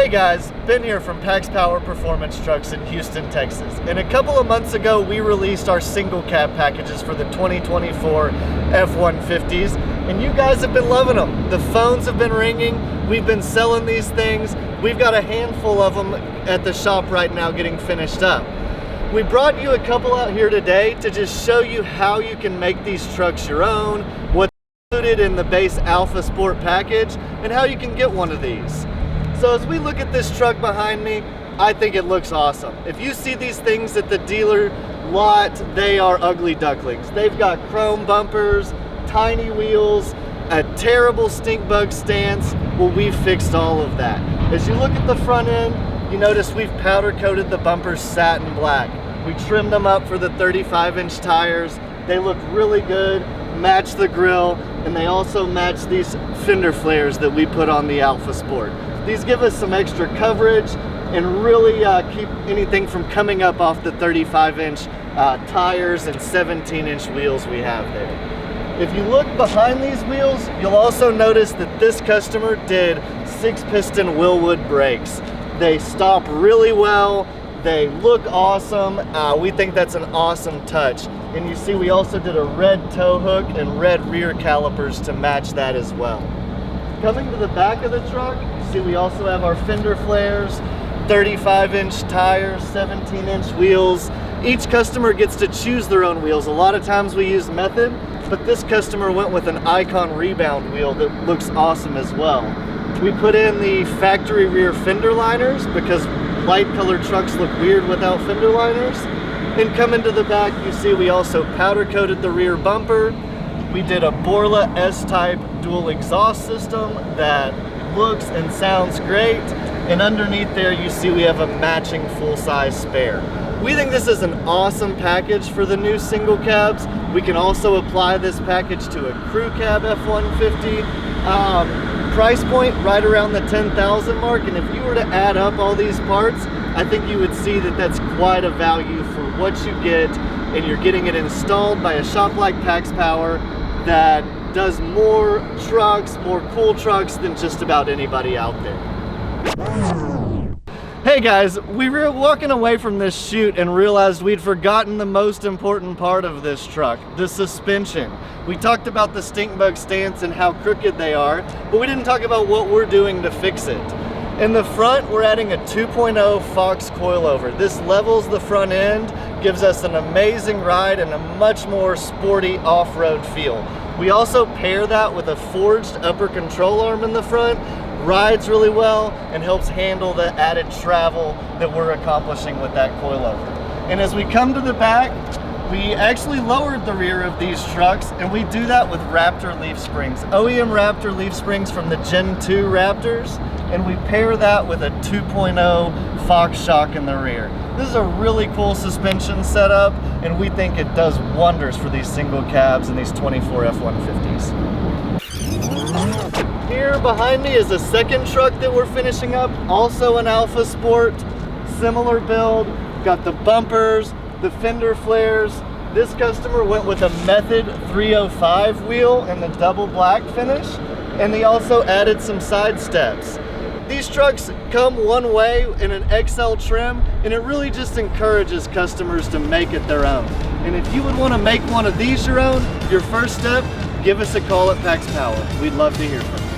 guys, Ben here from PaxPower Performance Trucks in Houston, Texas. And a couple of months ago, we released our single cab packages for the 2024 F-150s, and you guys have been loving them. The phones have been ringing, we've been selling these things. We've got a handful of them at the shop right now getting finished up. We brought you a couple out here today to just show you how you can make these trucks your own, what's included in the base Alpha Sport package, and how you can get one of these. So as we look at this truck behind me, I think it looks awesome. If you see these things at the dealer lot, they are ugly ducklings. They've got chrome bumpers, tiny wheels, a terrible stink bug stance. Well, we've fixed all of that. As you look at the front end, you notice we've powder coated the bumpers satin black. We trimmed them up for the 35-inch tires. They look really good, match the grille, and they also match these fender flares that we put on the Alpha Sport. These give us some extra coverage and really keep anything from coming up off the 35-inch tires and 17-inch wheels we have there. If you look behind these wheels, you'll also notice that this customer did 6-piston Willwood brakes. They stop really well, they look awesome. We think that's an awesome touch. And you see we also did a red tow hook and red rear calipers to match that as well. Coming to the back of the truck, you see we also have our fender flares, 35-inch tires, 17-inch wheels. Each customer gets to choose their own wheels. A lot of times we use Method, but this customer went with an Icon rebound wheel that looks awesome as well. We put in the factory rear fender liners because light colored trucks look weird without fender liners. And coming to the back, you see we also powder coated the rear bumper. We did a Borla S-Type dual exhaust system that looks and sounds great. And underneath there, you see we have a matching full-size spare. We think this is an awesome package for the new single cabs. We can also apply this package to a crew cab F-150. Price point right around the 10,000 mark. And if you were to add up all these parts, I think you would see that that's quite a value for what you get, and you're getting it installed by a shop like PaxPower that does more trucks, more cool trucks than just about anybody out there. Hey guys, we were walking away from this shoot and realized we'd forgotten the most important part of this truck, the suspension. We talked about the stink bug stance and how crooked they are, but we didn't talk about what we're doing to fix it. In the front, we're adding a 2.0 Fox coilover. This levels the front end, gives us an amazing ride and a much more sporty off-road feel. We also pair that with a forged upper control arm in the front, rides really well, and helps handle the added travel that we're accomplishing with that coilover. And as we come to the back, we actually lowered the rear of these trucks, and we do that with Raptor leaf springs, OEM Raptor leaf springs from the Gen 2 Raptors, and we pair that with a 2.0 Fox shock in the rear. This is a really cool suspension setup, and we think it does wonders for these single cabs and these 24 F-150s. Here behind me is a second truck that we're finishing up, also an Alpha Sport, similar build, got the bumpers, the fender flares. This customer went with a Method 305 wheel and the double black finish, and they also added some side steps. These trucks come one way in an XL trim, and it really just encourages customers to make it their own. And if you would want to make one of these your own, your first step, give us a call at PaxPower. We'd love to hear from you.